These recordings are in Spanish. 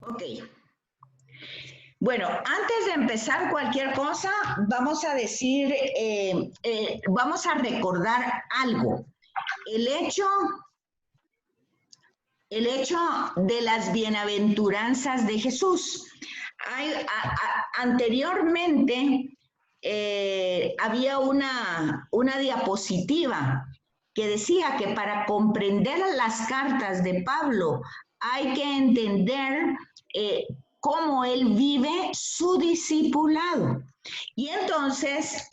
Ok. Bueno, antes de empezar cualquier cosa, vamos a decir, vamos a recordar algo. El hecho de las bienaventuranzas de Jesús. Anteriormente había una diapositiva que decía que para comprender las cartas de Pablo hay que entender cómo él vive su discipulado. Y entonces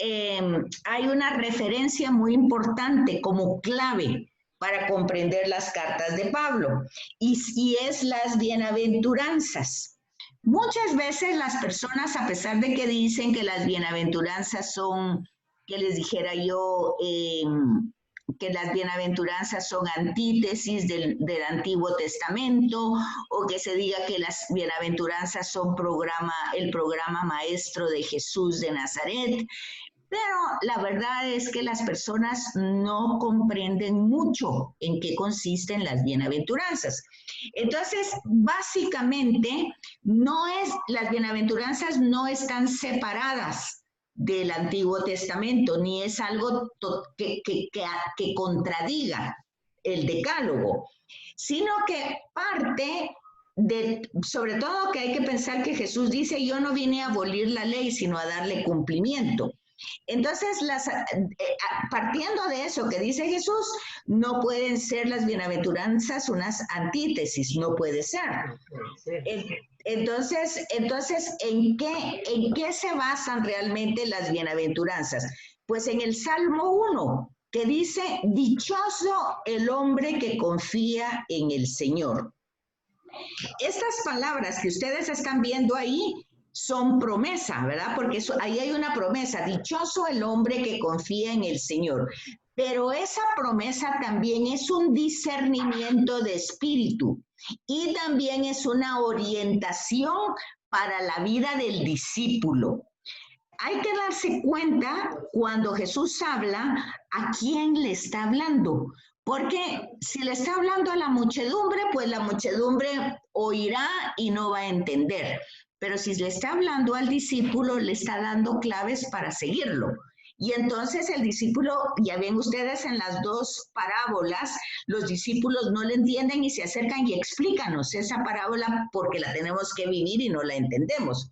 hay una referencia muy importante como clave para comprender las cartas de Pablo, y es las bienaventuranzas. Muchas veces las personas, a pesar de que dicen que las bienaventuranzas son, que les dijera yo, que las bienaventuranzas son antítesis del Antiguo Testamento, o que se diga que las bienaventuranzas son el programa maestro de Jesús de Nazaret. Pero la verdad es que las personas no comprenden mucho en qué consisten las bienaventuranzas. Entonces, básicamente, las bienaventuranzas no están separadas del Antiguo Testamento, ni es algo que contradiga el decálogo, sino que parte sobre todo que hay que pensar que Jesús dice, yo no vine a abolir la ley, sino a darle cumplimiento. Entonces, partiendo de eso que dice Jesús, no pueden ser las bienaventuranzas unas antítesis, no puede ser. Entonces, ¿en qué se basan realmente las bienaventuranzas? Pues en el Salmo 1, que dice, dichoso el hombre que confía en el Señor. Estas palabras que ustedes están viendo ahí son promesa, ¿verdad? Porque ahí hay una promesa, dichoso el hombre que confía en el Señor. Pero esa promesa también es un discernimiento de espíritu y también es una orientación para la vida del discípulo. Hay que darse cuenta cuando Jesús habla a quién le está hablando, porque si le está hablando a la muchedumbre, pues la muchedumbre oirá y no va a entender. Pero si le está hablando al discípulo, le está dando claves para seguirlo. Y entonces el discípulo, ya ven ustedes en las dos parábolas, los discípulos no le entienden y se acercan y explícanos esa parábola porque la tenemos que vivir y no la entendemos.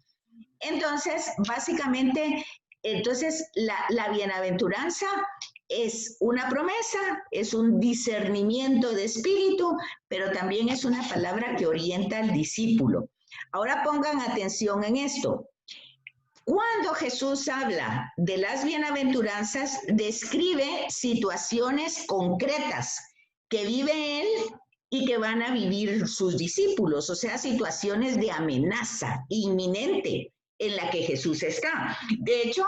Entonces, básicamente, la bienaventuranza es una promesa, es un discernimiento de espíritu, pero también es una palabra que orienta al discípulo. Ahora pongan atención en esto. Cuando Jesús habla de las bienaventuranzas, describe situaciones concretas que vive él y que van a vivir sus discípulos, o sea, situaciones de amenaza inminente en la que Jesús está. De hecho,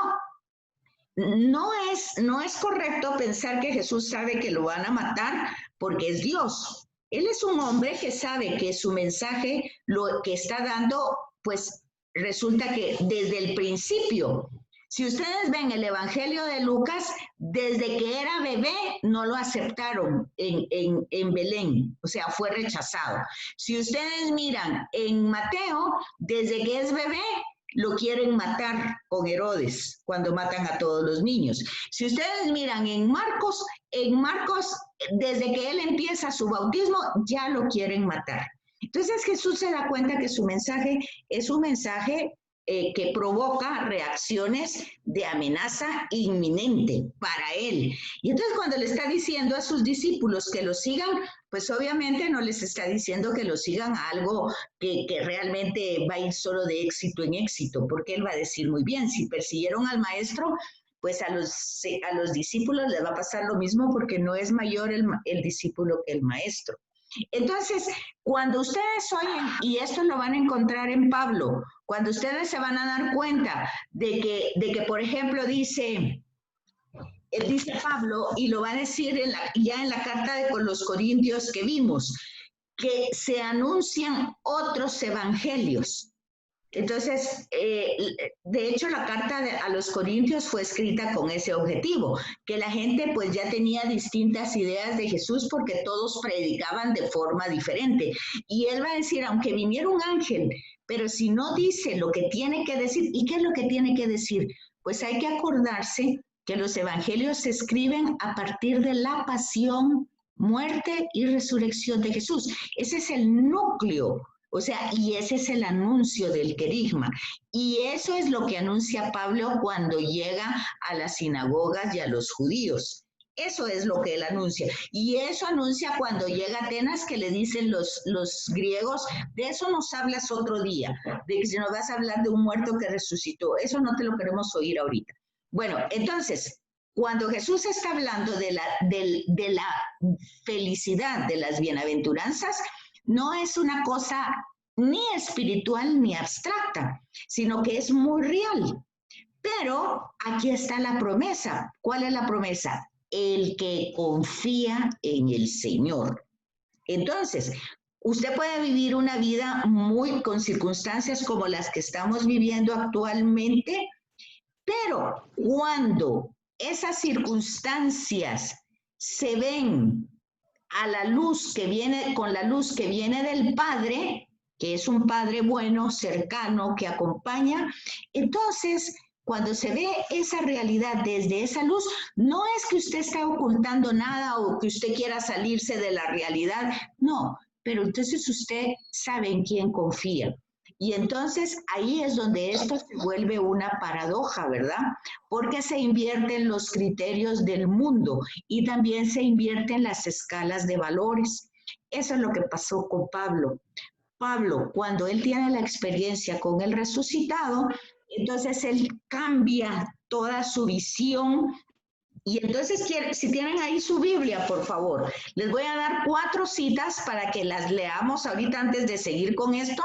no es correcto pensar que Jesús sabe que lo van a matar porque es Dios. Él es un hombre que sabe que su mensaje, lo que está dando, pues resulta que desde el principio, si ustedes ven el Evangelio de Lucas, desde que era bebé no lo aceptaron en Belén, o sea, fue rechazado. Si ustedes miran en Mateo, desde que es bebé, lo quieren matar con Herodes, cuando matan a todos los niños. Si ustedes miran en Marcos, desde que él empieza su bautismo, ya lo quieren matar. Entonces Jesús se da cuenta que su mensaje es un mensaje que provoca reacciones de amenaza inminente para él. Y entonces cuando le está diciendo a sus discípulos que lo sigan, pues obviamente no les está diciendo que lo sigan a algo que realmente va a ir solo de éxito en éxito, porque él va a decir muy bien, si persiguieron al maestro, pues a los discípulos les va a pasar lo mismo porque no es mayor el discípulo que el maestro. Entonces, cuando ustedes oyen, y esto lo van a encontrar en Pablo, cuando ustedes se van a dar cuenta de que por ejemplo, dice Pablo, y lo va a decir ya en la carta de los Corintios que vimos, que se anuncian otros evangelios. Entonces, de hecho, la carta a los Corintios fue escrita con ese objetivo, que la gente pues ya tenía distintas ideas de Jesús porque todos predicaban de forma diferente. Y él va a decir, aunque viniera un ángel, pero si no dice lo que tiene que decir, ¿y qué es lo que tiene que decir? Pues hay que acordarse que los evangelios se escriben a partir de la pasión, muerte y resurrección de Jesús. Ese es el núcleo. O sea, y ese es el anuncio del querigma. Y eso es lo que anuncia Pablo cuando llega a las sinagogas y a los judíos. Eso es lo que él anuncia. Y eso anuncia cuando llega a Atenas, que le dicen los griegos, de eso nos hablas otro día, de que si nos vas a hablar de un muerto que resucitó. Eso no te lo queremos oír ahorita. Bueno, entonces, cuando Jesús está hablando de la felicidad, de las bienaventuranzas, no es una cosa ni espiritual ni abstracta, sino que es muy real. Pero aquí está la promesa. ¿Cuál es la promesa? El que confía en el Señor. Entonces, usted puede vivir una vida muy con circunstancias como las que estamos viviendo actualmente, pero cuando esas circunstancias se ven a la luz que viene, con la luz que viene del Padre, que es un Padre bueno, cercano, que acompaña, entonces cuando se ve esa realidad desde esa luz, no es que usted esté ocultando nada o que usted quiera salirse de la realidad, no, pero entonces usted sabe en quién confía. Y entonces ahí es donde esto se vuelve una paradoja, ¿verdad? Porque se invierten los criterios del mundo y también se invierten las escalas de valores. Eso es lo que pasó con Pablo. Pablo, cuando él tiene la experiencia con el resucitado, entonces él cambia toda su visión. Y entonces, si tienen ahí su Biblia, por favor, les voy a dar 4 citas para que las leamos ahorita antes de seguir con esto,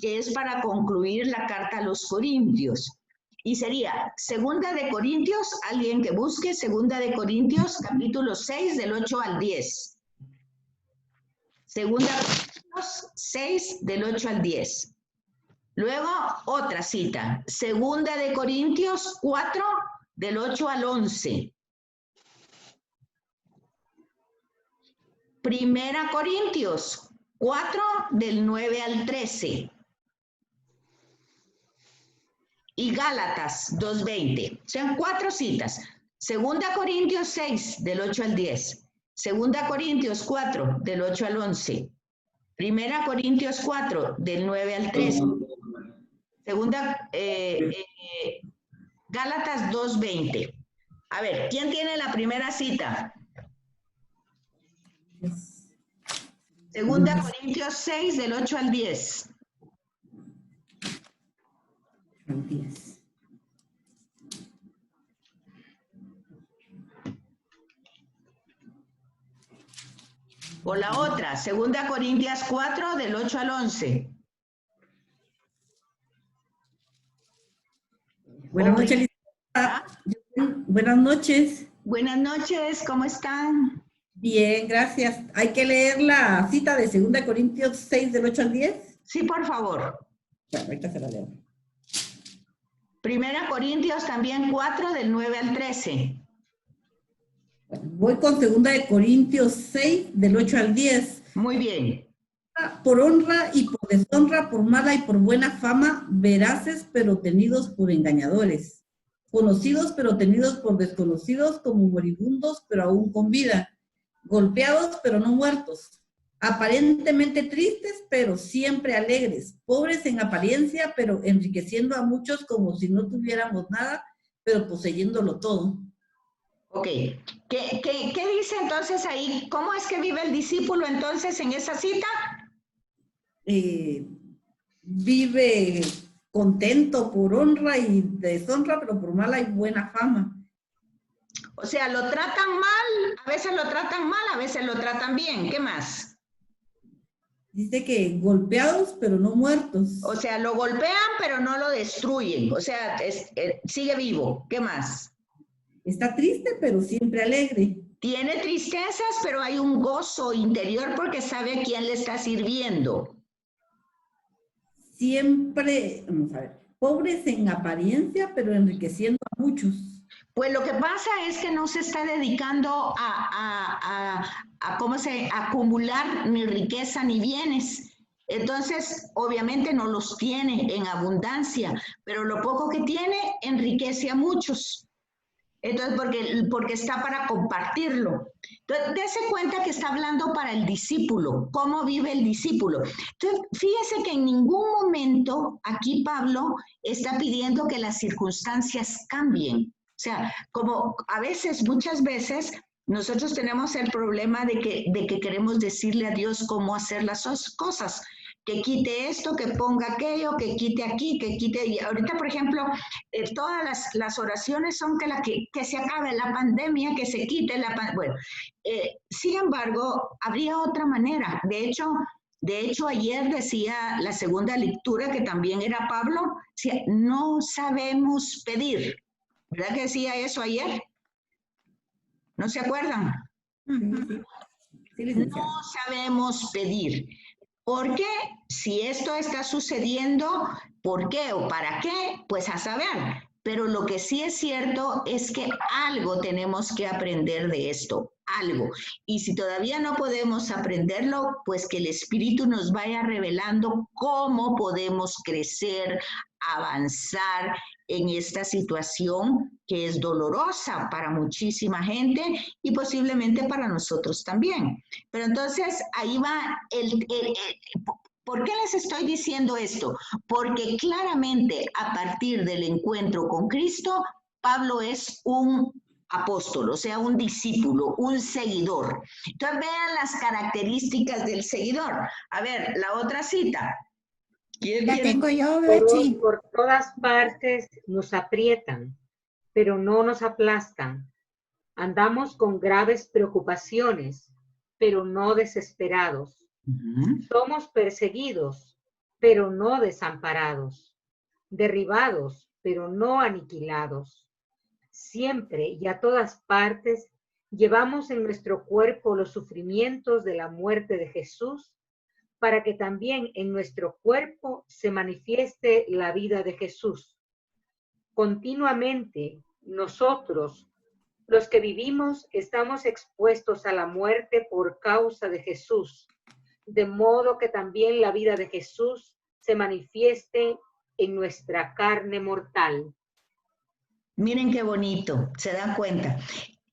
que es para concluir la carta a los Corintios. Y sería 2 de Corintios, alguien que busque 2 de Corintios, capítulo 6, del 8 al 10. 2 de Corintios 6, del 8 al 10. Luego, otra cita, 2 de Corintios 4, del 8 al 11. 1 Corintios 4, del 9 al 13. Y Gálatas 2:20. Son 4 citas. 2 Corintios 6, del 8 al 10. 2 Corintios 4, del 8 al 11. 1 Corintios 4, del 9 al 13. Gálatas 2:20. A ver, ¿quién tiene la primera cita? 2 Corintios 6, del 8 al 10. O la otra, 2 Corintios 4, del 8 al 11. Buenas noches, Lisa. Buenas noches. Buenas noches, ¿cómo están? Bien, gracias. ¿Hay que leer la cita de 2 Corintios 6, del 8 al 10? Sí, por favor. Bueno, ahorita se la leo. 1 Corintios también 4, del 9 al 13. Bueno, voy con 2 Corintios 6, del 8 al 10. Muy bien. Por honra y por deshonra, por mala y por buena fama, veraces pero tenidos por engañadores, conocidos pero tenidos por desconocidos, como moribundos pero aún con vida, golpeados pero no muertos, aparentemente tristes pero siempre alegres, pobres en apariencia pero enriqueciendo a muchos como si no tuviéramos nada, pero poseyéndolo todo. Ok. ¿Qué dice entonces ahí? ¿Cómo es que vive el discípulo entonces en esa cita? Vive contento por honra y deshonra, pero por mala y buena fama. O sea, lo tratan mal, a veces lo tratan mal, a veces lo tratan bien. ¿Qué más? Dice que golpeados, pero no muertos. O sea, lo golpean, pero no lo destruyen. O sea, sigue vivo. ¿Qué más? Está triste, pero siempre alegre. Tiene tristezas, pero hay un gozo interior porque sabe a quién le está sirviendo. siempre, vamos a ver, pobres en apariencia, pero enriqueciendo a muchos. Pues lo que pasa es que no se está dedicando a acumular ni riqueza ni bienes. Entonces, obviamente no los tiene en abundancia, pero lo poco que tiene enriquece a muchos. Entonces, porque está para compartirlo. Entonces, dése cuenta que está hablando para el discípulo, cómo vive el discípulo. Entonces, fíjese que en ningún momento aquí Pablo está pidiendo que las circunstancias cambien. O sea, como a veces, muchas veces, nosotros tenemos el problema de que queremos decirle a Dios cómo hacer las cosas. Que quite esto, que ponga aquello, que quite aquí, que quite... Y ahorita, por ejemplo, todas las oraciones son que se acabe la pandemia, que se quite la pandemia. Bueno, sin embargo, habría otra manera. De hecho, ayer decía la segunda lectura, que también era Pablo, decía, no sabemos pedir. ¿Verdad que decía eso ayer? ¿No se acuerdan? Sí, no sabemos pedir. ¿Por qué? Si esto está sucediendo, ¿por qué o para qué? Pues a saber. Pero lo que sí es cierto es que algo tenemos que aprender de esto, algo. Y si todavía no podemos aprenderlo, pues que el Espíritu nos vaya revelando cómo podemos crecer, avanzar en esta situación que es dolorosa para muchísima gente y posiblemente para nosotros también. Pero entonces ahí va ¿por qué les estoy diciendo esto? Porque claramente a partir del encuentro con Cristo, Pablo es un apóstol, o sea, un discípulo, un seguidor. Entonces vean las características del seguidor. A ver, la otra cita. La tengo yo, Betsy. Por todas partes nos aprietan, pero no nos aplastan. Andamos con graves preocupaciones, pero no desesperados. Somos perseguidos, pero no desamparados. Derribados, pero no aniquilados. Siempre y a todas partes llevamos en nuestro cuerpo los sufrimientos de la muerte de Jesús, para que también en nuestro cuerpo se manifieste la vida de Jesús. Continuamente, nosotros, los que vivimos, estamos expuestos a la muerte por causa de Jesús, de modo que también la vida de Jesús se manifieste en nuestra carne mortal. Miren qué bonito, se dan cuenta.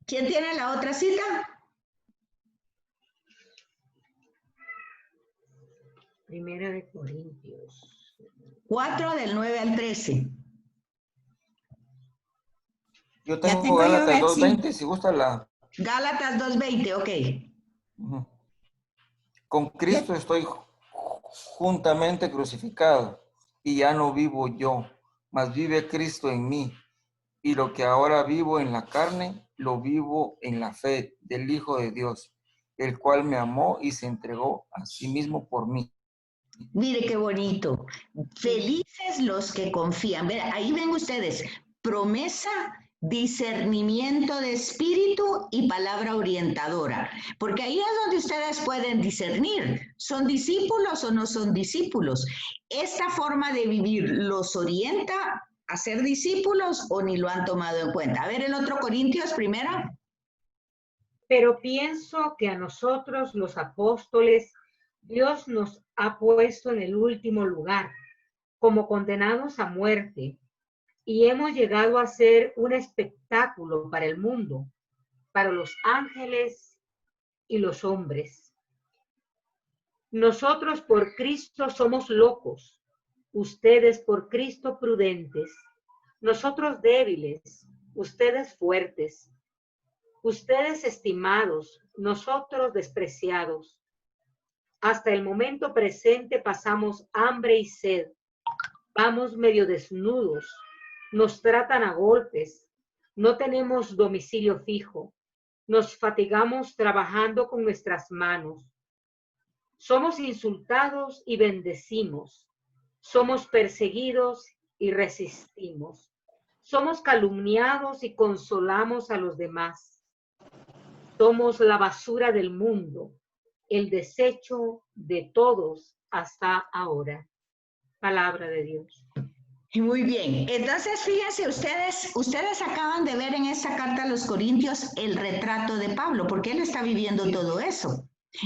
¿Quién tiene la otra cita? Primera de Corintios. 4 del 9 al 13. Yo tengo Gálatas 2:20, si gusta la... Gálatas 2:20, ok. Con Cristo estoy juntamente crucificado, y ya no vivo yo, mas vive Cristo en mí. Y lo que ahora vivo en la carne, lo vivo en la fe del Hijo de Dios, el cual me amó y se entregó a sí mismo por mí. Mire qué bonito. Felices los que confían. Ahí ven ustedes, promesa, discernimiento de espíritu y palabra orientadora. Porque ahí es donde ustedes pueden discernir, ¿son discípulos o no son discípulos? ¿Esta forma de vivir los orienta a ser discípulos o ni lo han tomado en cuenta? A ver, el otro Corintios primero. Pero pienso que a nosotros los apóstoles, Dios nos ha puesto en el último lugar, como condenados a muerte, y hemos llegado a ser un espectáculo para el mundo, para los ángeles y los hombres. Nosotros por Cristo somos locos, ustedes por Cristo prudentes, nosotros débiles, ustedes fuertes, ustedes estimados, nosotros despreciados. Hasta el momento presente pasamos hambre y sed, vamos medio desnudos, nos tratan a golpes, no tenemos domicilio fijo, nos fatigamos trabajando con nuestras manos. Somos insultados y bendecimos, somos perseguidos y resistimos, somos calumniados y consolamos a los demás. Somos la basura del mundo, el desecho de todos hasta ahora. palabra de Dios. Muy bien, entonces fíjense, ustedes acaban de ver en esta carta a los Corintios el retrato de Pablo, porque él está viviendo todo eso.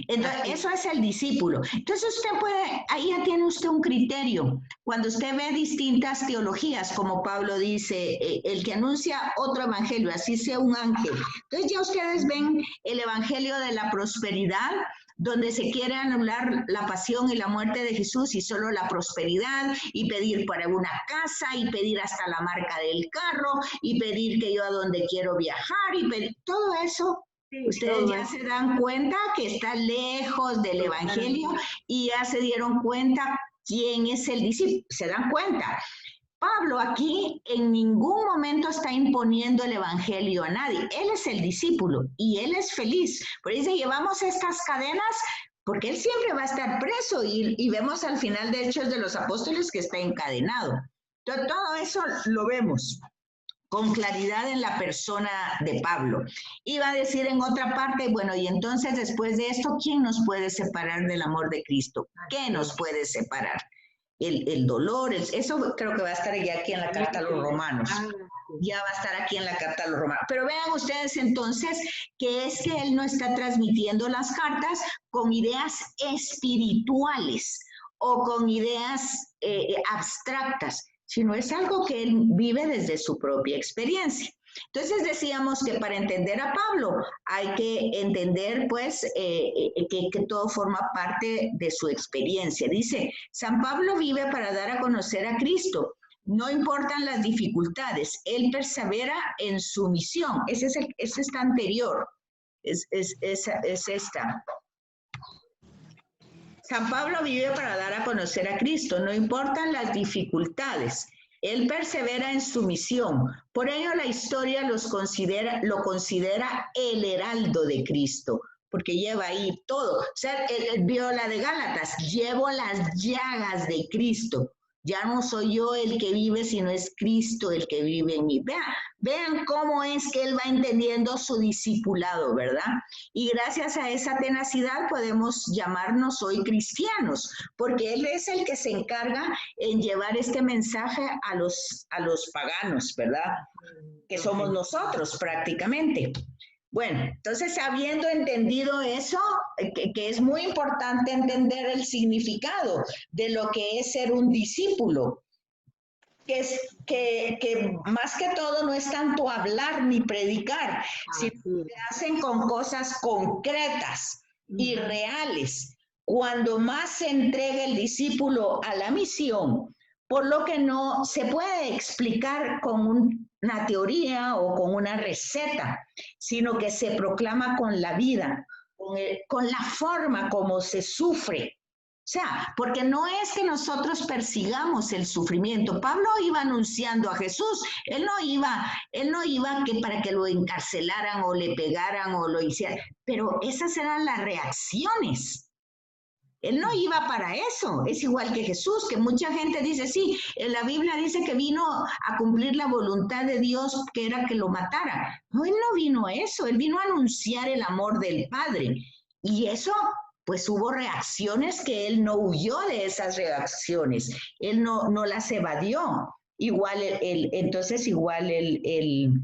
Entonces, eso es el discípulo. Entonces usted puede, ahí ya tiene usted un criterio. Cuando usted ve distintas teologías, como Pablo dice, el que anuncia otro evangelio, así sea un ángel. Entonces ya ustedes ven el evangelio de la prosperidad, donde se quiere anular la pasión y la muerte de Jesús y solo la prosperidad, y pedir para una casa, y pedir hasta la marca del carro, y pedir que yo a donde quiero viajar, y pedir, todo eso. Ustedes ya se dan cuenta que está lejos del evangelio y ya se dieron cuenta quién es el discípulo. Se dan cuenta. Pablo aquí en ningún momento está imponiendo el evangelio a nadie. Él es el discípulo y él es feliz. Por eso llevamos estas cadenas porque él siempre va a estar preso y vemos al final de Hechos de los Apóstoles que está encadenado. Entonces, todo eso lo vemos con claridad en la persona de Pablo. Iba a decir en otra parte, bueno, y entonces después de esto, ¿quién nos puede separar del amor de Cristo? ¿Qué nos puede separar? El dolor, eso creo que va a estar ya aquí en la carta a los romanos. Ya va a estar aquí en la carta a los romanos. Pero vean ustedes entonces que es que él no está transmitiendo las cartas con ideas espirituales o con ideas abstractas, sino es algo que él vive desde su propia experiencia. Entonces decíamos que para entender a Pablo hay que entender pues que todo forma parte de su experiencia. Dice, San Pablo vive para dar a conocer a Cristo. No importan las dificultades, él persevera en su misión. Ese es esta anterior, es esta. San Pablo vive para dar a conocer a Cristo, no importan las dificultades. Él persevera en su misión. Por ello la historia lo considera el heraldo de Cristo, porque lleva ahí todo. O sea, él vio la de Gálatas, llevo las llagas de Cristo. Ya no soy yo el que vive, sino es Cristo el que vive en mí. Vean cómo es que él va entendiendo su discipulado, ¿verdad? Y gracias a esa tenacidad podemos llamarnos hoy cristianos, porque él es el que se encarga en llevar este mensaje a los paganos, ¿verdad? Que somos nosotros prácticamente. Bueno, entonces habiendo entendido eso, que es muy importante entender el significado de lo que es ser un discípulo, que más que todo no es tanto hablar ni predicar, sino que hacen con cosas concretas y reales. Cuando más se entrega el discípulo a la misión, por lo que no se puede explicar con una teoría o con una receta, sino que se proclama con la vida, con la forma como se sufre. O sea, porque no es que nosotros persigamos el sufrimiento. Pablo iba anunciando a Jesús. Él no iba que para que lo encarcelaran o le pegaran o lo hicieran, pero esas eran las reacciones. Él no iba para eso, es igual que Jesús, que mucha gente dice, sí, en la Biblia dice que vino a cumplir la voluntad de Dios, que era que lo matara. No, él no vino a eso, él vino a anunciar el amor del Padre. Y eso, pues hubo reacciones que él no huyó de esas reacciones, él no las evadió. Igual entonces igual el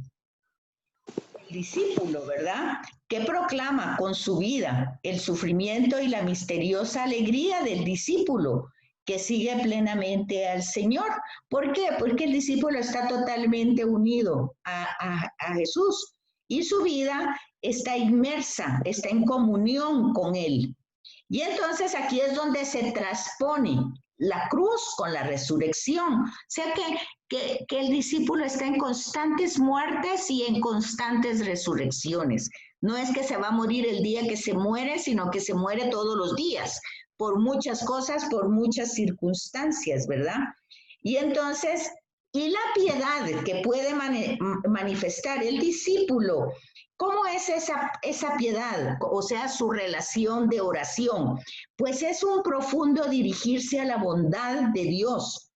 discípulo, ¿verdad? Que proclama con su vida el sufrimiento y la misteriosa alegría del discípulo que sigue plenamente al Señor. ¿Por qué? Porque el discípulo está totalmente unido a Jesús y su vida está inmersa, está en comunión con Él. Y entonces aquí es donde se transpone la cruz con la resurrección. O sea que el discípulo está en constantes muertes y en constantes resurrecciones. No es que se va a morir el día que se muere, sino que se muere todos los días, por muchas cosas, por muchas circunstancias, ¿verdad? Y entonces, y la piedad que puede manifestar el discípulo, ¿cómo es esa piedad? O sea, su relación de oración. Pues es un profundo dirigirse a la bondad de Dios.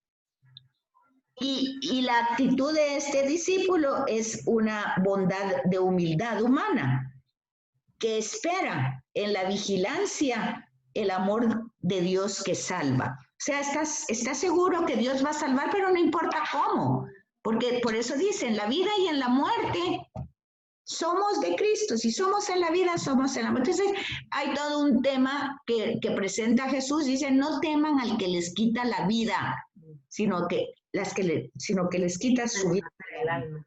Y la actitud de este discípulo es una bondad de humildad humana, que espera en la vigilancia el amor de Dios que salva. O sea, estás seguro que Dios va a salvar, pero no importa cómo. Porque por eso dice, en la vida y en la muerte somos de Cristo. Si somos en la vida, somos en la muerte. Entonces, hay todo un tema que presenta Jesús. Dice, no teman al que les quita la vida, sino que les quita su vida. El alma.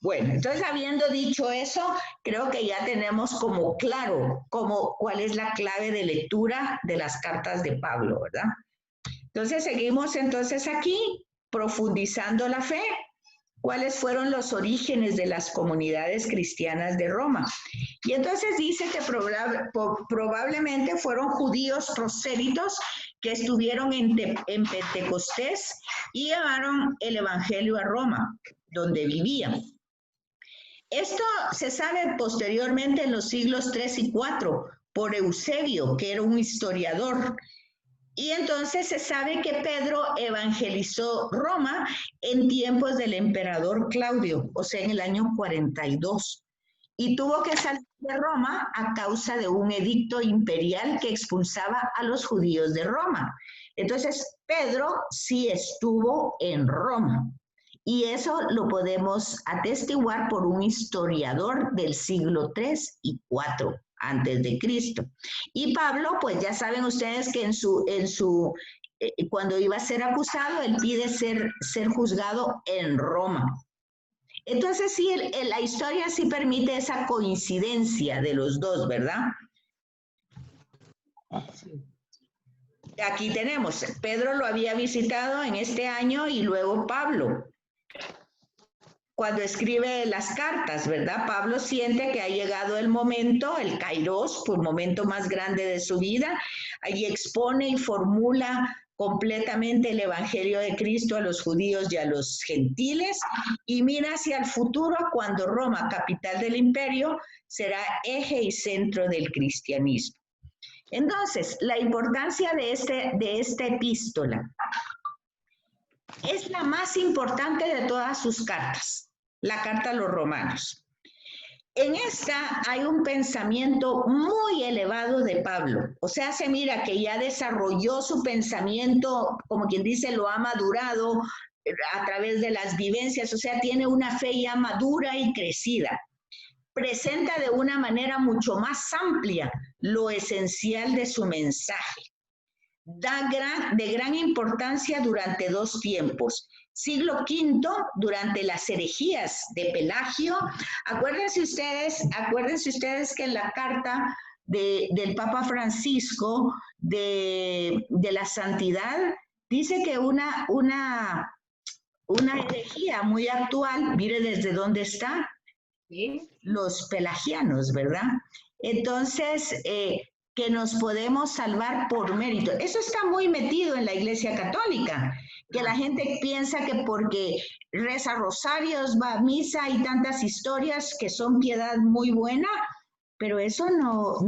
Bueno, entonces habiendo dicho eso, creo que ya tenemos como claro cuál es la clave de lectura de las cartas de Pablo, ¿verdad? Entonces seguimos entonces aquí profundizando la fe. ¿Cuáles fueron los orígenes de las comunidades cristianas de Roma? Y entonces dice que probablemente fueron judíos prosélitos que estuvieron en Pentecostés y llevaron el evangelio a Roma, donde vivían. Esto se sabe posteriormente en los siglos 3 y 4 por Eusebio, que era un historiador. Y entonces se sabe que Pedro evangelizó Roma en tiempos del emperador Claudio, o sea, en el año 42. Y tuvo que salir de Roma a causa de un edicto imperial que expulsaba a los judíos de Roma. Entonces, Pedro sí estuvo en Roma. Y eso lo podemos atestiguar por un historiador del siglo 3 y 4 antes de Cristo. Y Pablo, pues ya saben ustedes que cuando iba a ser acusado, él pide ser juzgado en Roma. Entonces sí, la historia sí permite esa coincidencia de los dos, ¿verdad? Aquí tenemos, Pedro lo había visitado en este año y luego Pablo. Cuando escribe las cartas, ¿verdad? Pablo siente que ha llegado el momento, el kairos, el momento más grande de su vida. Ahí expone y formula completamente el evangelio de Cristo a los judíos y a los gentiles y mira hacia el futuro cuando Roma, capital del imperio, será eje y centro del cristianismo. Entonces, la importancia de esta epístola es la más importante de todas sus cartas, la carta a los romanos. En esta hay un pensamiento muy elevado de Pablo, o sea, se mira que ya desarrolló su pensamiento, como quien dice, lo ha madurado a través de las vivencias, o sea, tiene una fe ya madura y crecida. Presenta de una manera mucho más amplia lo esencial de su mensaje. De gran importancia durante dos tiempos. Siglo V, durante las herejías de Pelagio. Acuérdense ustedes que en la carta del Papa Francisco de la santidad dice que una herejía muy actual, mire desde dónde está, ¿sí? Los pelagianos, ¿verdad? Entonces, que nos podemos salvar por mérito. Eso está muy metido en la Iglesia Católica, que la gente piensa que porque reza rosarios, va a misa y tantas historias que son piedad muy buena, pero eso no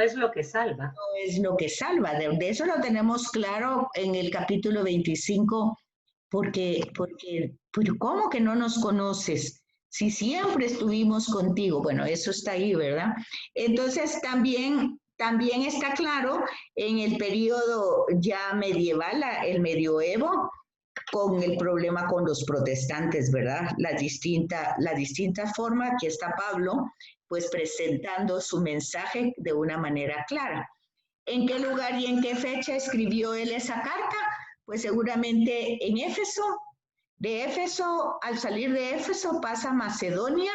es lo que salva. No es lo que salva. De eso lo tenemos claro en el capítulo 25, porque ¿cómo que no nos conoces? Si siempre estuvimos contigo, bueno, eso está ahí, ¿verdad? Entonces también está claro en el periodo ya medieval, el medioevo, con el problema con los protestantes, ¿verdad? La distinta forma que está Pablo, pues presentando su mensaje de una manera clara. ¿En qué lugar y en qué fecha escribió él esa carta? Pues seguramente en Éfeso. De Éfeso, al salir de Éfeso, pasa a Macedonia,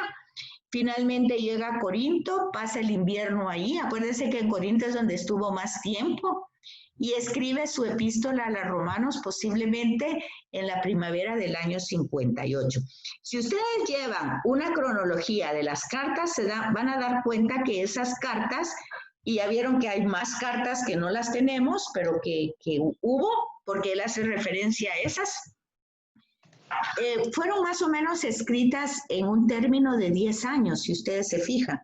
finalmente llega a Corinto, pasa el invierno ahí, acuérdense que en Corinto es donde estuvo más tiempo, y escribe su epístola a los romanos posiblemente en la primavera del año 58. Si ustedes llevan una cronología de las cartas, van a dar cuenta que esas cartas, y ya vieron que hay más cartas que no las tenemos, pero que hubo, porque él hace referencia a esas, fueron más o menos escritas en un término de 10 años, si ustedes se fijan.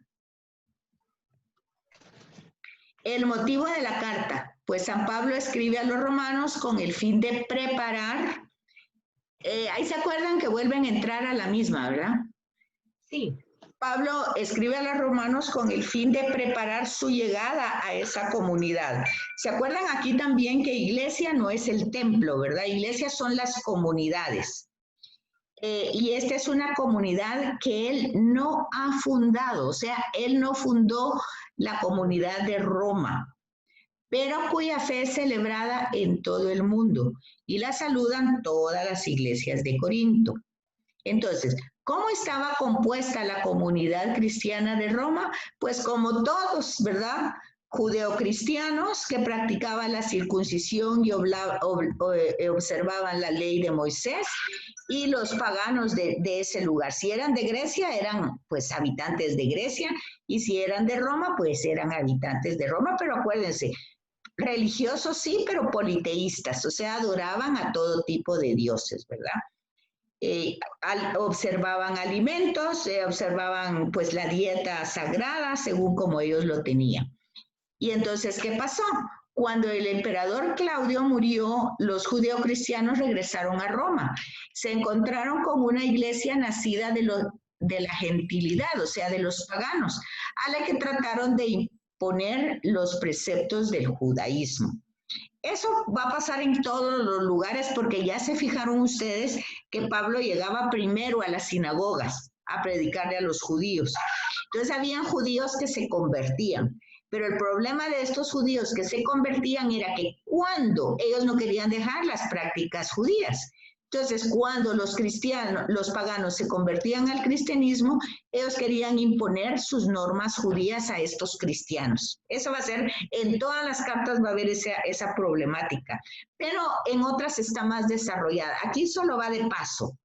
El motivo de la carta, pues San Pablo escribe a los romanos con el fin de preparar, ahí se acuerdan que vuelven a entrar a la misma, ¿verdad? Sí. Pablo escribe a los romanos con el fin de preparar su llegada a esa comunidad. ¿Se acuerdan aquí también que iglesia no es el templo, verdad? Iglesias son las comunidades. Y esta es una comunidad que él no ha fundado, o sea, él no fundó la comunidad de Roma, pero cuya fe es celebrada en todo el mundo y la saludan todas las iglesias de Corinto. Entonces, ¿cómo estaba compuesta la comunidad cristiana de Roma? Pues como todos, ¿verdad? Judeocristianos que practicaban la circuncisión y observaban la ley de Moisés, y los paganos de ese lugar. Si eran de Grecia, eran pues habitantes de Grecia, y si eran de Roma, pues eran habitantes de Roma, pero acuérdense, religiosos sí, pero politeístas, o sea, adoraban a todo tipo de dioses, ¿verdad? Observaban alimentos, observaban pues la dieta sagrada según como ellos lo tenían. Y entonces, ¿qué pasó? Cuando el emperador Claudio murió, los judeocristianos regresaron a Roma. Se encontraron con una iglesia nacida de la gentilidad, o sea, de los paganos, a la que trataron de imponer los preceptos del judaísmo. Eso va a pasar en todos los lugares porque ya se fijaron ustedes que Pablo llegaba primero a las sinagogas a predicarle a los judíos. Entonces habían judíos que se convertían, pero el problema de estos judíos que se convertían era que cuando ellos no querían dejar las prácticas judías. Entonces, cuando los paganos se convertían al cristianismo, ellos querían imponer sus normas judías a estos cristianos. Eso va a ser, en todas las cartas va a haber esa problemática, pero en otras está más desarrollada. Aquí solo va de paso.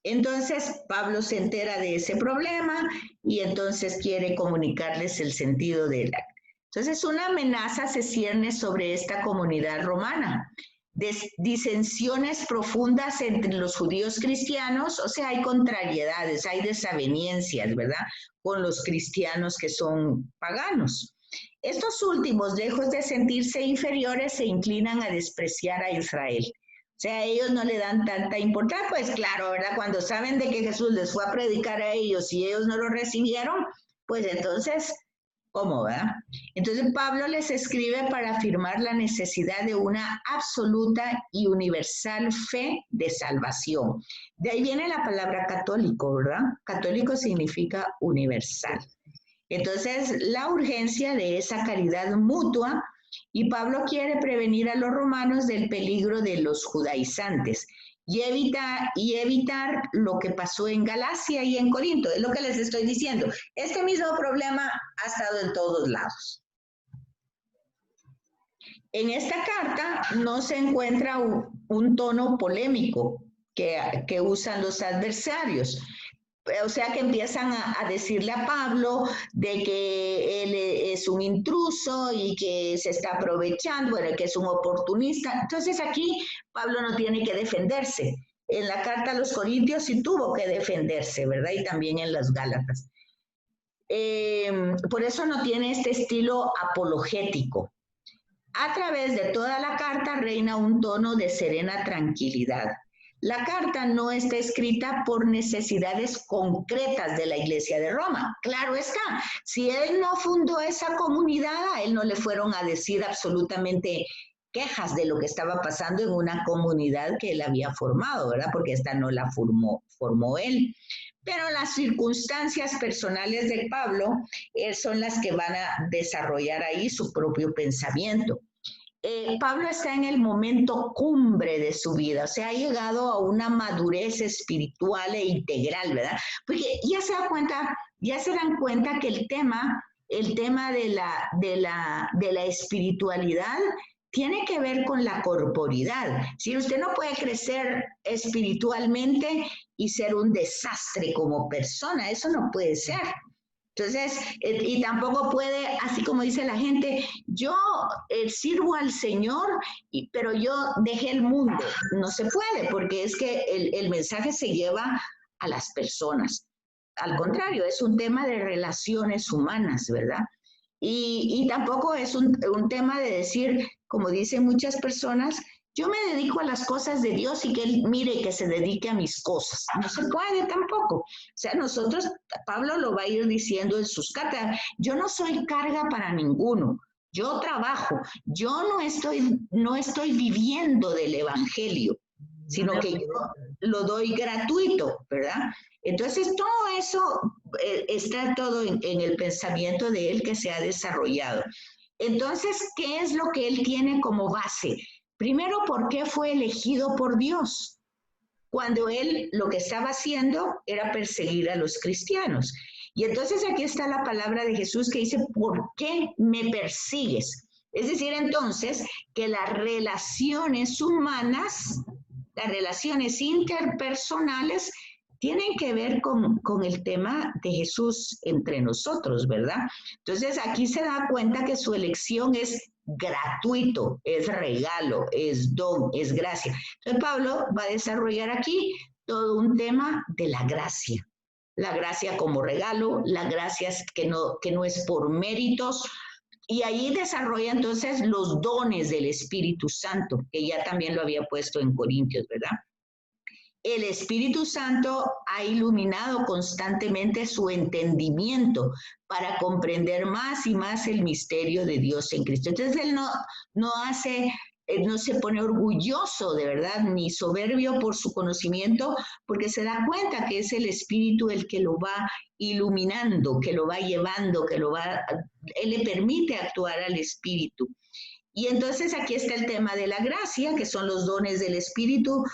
Entonces, Pablo se entera de ese problema y entonces quiere comunicarles el sentido de la... Entonces, una amenaza se cierne sobre esta comunidad romana. Disensiones profundas entre los judíos cristianos, o sea, hay contrariedades, hay desavenencias, ¿verdad?, con los cristianos que son paganos. Estos últimos, lejos de sentirse inferiores, se inclinan a despreciar a Israel. O sea, ellos no le dan tanta importancia, pues claro, ¿verdad? Cuando saben de que Jesús les fue a predicar a ellos y ellos no lo recibieron, pues entonces... ¿Cómo, verdad? Entonces Pablo les escribe para afirmar la necesidad de una absoluta y universal fe de salvación. De ahí viene la palabra católico, ¿verdad? Católico significa universal. Entonces, la urgencia de esa caridad mutua, y Pablo quiere prevenir a los romanos del peligro de los judaizantes y evitar lo que pasó en Galacia y en Corinto. Es lo que les estoy diciendo. Este mismo problema ha estado en todos lados. En esta carta no se encuentra un tono polémico que usan los adversarios. O sea que empiezan a decirle a Pablo de que él es un intruso y que se está aprovechando, bueno, que es un oportunista. Entonces aquí Pablo no tiene que defenderse. En la carta a los Corintios sí tuvo que defenderse, ¿verdad? Y también en las Gálatas. Por eso no tiene este estilo apologético. A través de toda la carta reina un tono de serena tranquilidad. La carta no está escrita por necesidades concretas de la Iglesia de Roma. Claro está, si él no fundó esa comunidad, a él no le fueron a decir absolutamente quejas de lo que estaba pasando en una comunidad que él había formado, ¿verdad? Porque esta no la formó él. Pero las circunstancias personales de Pablo son las que van a desarrollar ahí su propio pensamiento. Pablo está en el momento cumbre de su vida, o sea, ha llegado a una madurez espiritual e integral, ¿verdad? Porque ya se dan cuenta que el tema de la espiritualidad tiene que ver con la corporidad. Si usted no puede crecer espiritualmente y ser un desastre como persona, eso no puede ser. Entonces, y tampoco puede, así como dice la gente, yo sirvo al Señor, pero yo dejé el mundo. No se puede, porque es que el mensaje se lleva a las personas. Al contrario, es un tema de relaciones humanas, ¿verdad? Y tampoco es un tema de decir, como dicen muchas personas, yo me dedico a las cosas de Dios y que Él mire que se dedique a mis cosas. No se puede tampoco. O sea, nosotros, Pablo lo va a ir diciendo en sus cartas, yo no soy carga para ninguno. Yo trabajo, yo no estoy viviendo del evangelio, sino que yo lo doy gratuito, ¿verdad? Entonces, todo eso está todo en el pensamiento de él que se ha desarrollado. Entonces, ¿qué es lo que él tiene como base? Primero, ¿por qué fue elegido por Dios? Cuando él lo que estaba haciendo era perseguir a los cristianos. Y entonces aquí está la palabra de Jesús que dice, ¿por qué me persigues? Es decir, entonces, que las relaciones humanas, las relaciones interpersonales, tienen que ver con el tema de Jesús entre nosotros, ¿verdad? Entonces, aquí se da cuenta que su elección es gratuito, es regalo, es don, es gracia. Entonces, Pablo va a desarrollar aquí todo un tema de la gracia. La gracia como regalo, la gracia que no es por méritos, y ahí desarrolla entonces los dones del Espíritu Santo, que ya también lo había puesto en Corintios, ¿verdad? El Espíritu Santo ha iluminado constantemente su entendimiento para comprender más y más el misterio de Dios en Cristo. Entonces él no se pone orgulloso de verdad, ni soberbio por su conocimiento, porque se da cuenta que es el Espíritu el que lo va iluminando, que lo va llevando, él le permite actuar al Espíritu. Y entonces aquí está el tema de la gracia, que son los dones del Espíritu,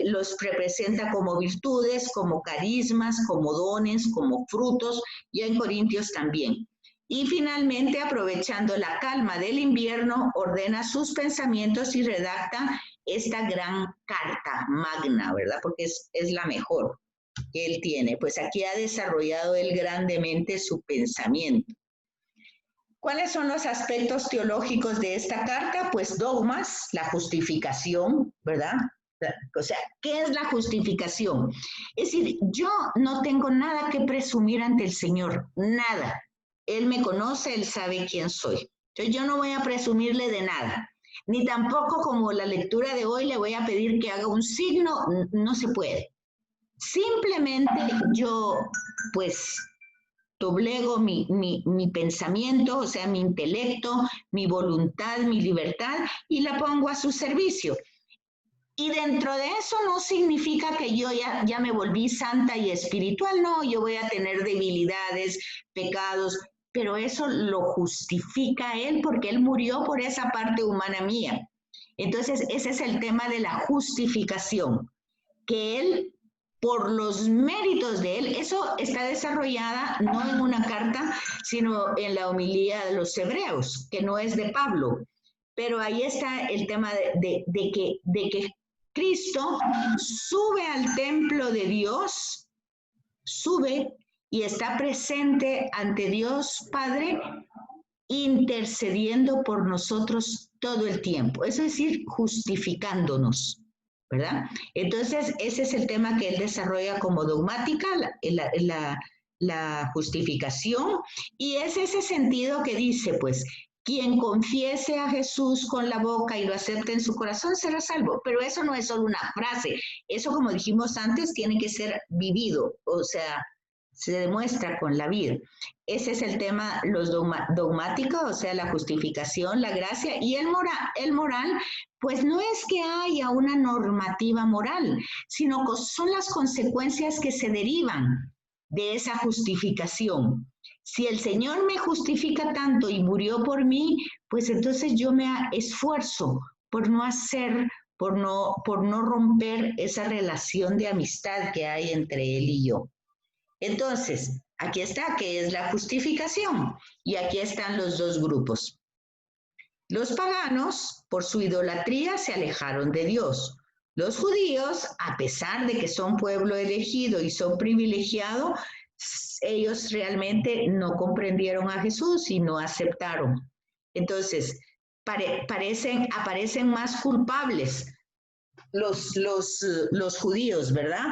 los representa como virtudes, como carismas, como dones, como frutos, y en Corintios también. Y finalmente, aprovechando la calma del invierno, ordena sus pensamientos y redacta esta gran carta magna, ¿verdad? Porque es la mejor que él tiene. Pues aquí ha desarrollado él grandemente su pensamiento. ¿Cuáles son los aspectos teológicos de esta carta? Pues dogmas, la justificación, ¿verdad? O sea, ¿qué es la justificación? Es decir, yo no tengo nada que presumir ante el Señor, nada. Él me conoce, Él sabe quién soy. Entonces yo no voy a presumirle de nada, ni tampoco como la lectura de hoy le voy a pedir que haga un signo, no se puede. Simplemente yo, pues, doblego mi pensamiento, o sea, mi intelecto, mi voluntad, mi libertad, y la pongo a su servicio. Y dentro de eso no significa que yo ya me volví santa y espiritual, no, yo voy a tener debilidades, pecados, pero eso lo justifica él porque él murió por esa parte humana mía. Entonces, ese es el tema de la justificación, que él, por los méritos de él, eso está desarrollada no en una carta, sino en la homilía de los hebreos, que no es de Pablo, pero ahí está el tema de que Cristo sube al templo de Dios, sube y está presente ante Dios Padre, intercediendo por nosotros todo el tiempo, es decir, justificándonos, ¿verdad? Entonces, ese es el tema que él desarrolla como dogmática, la justificación, y es ese sentido que dice, pues, quien confiese a Jesús con la boca y lo acepte en su corazón será salvo. Pero eso no es solo una frase, eso, como dijimos antes, tiene que ser vivido, o sea, se demuestra con la vida. Ese es el tema, los dogmáticos, o sea, la justificación, la gracia, y el moral, pues no es que haya una normativa moral, sino que son las consecuencias que se derivan de esa justificación. Si el Señor me justifica tanto y murió por mí, pues entonces yo me esfuerzo por no hacer, por no romper esa relación de amistad que hay entre Él y yo. Entonces, aquí está, que es la justificación, y aquí están los dos grupos. Los paganos, por su idolatría, se alejaron de Dios. Los judíos, a pesar de que son pueblo elegido y son privilegiados, ellos realmente no comprendieron a Jesús y no aceptaron. Entonces, aparecen más culpables los judíos, ¿verdad?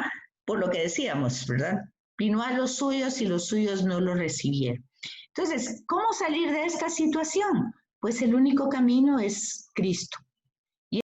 Por lo que decíamos, ¿verdad? Vino a los suyos y los suyos no lo recibieron. Entonces, ¿cómo salir de esta situación? Pues el único camino es Cristo.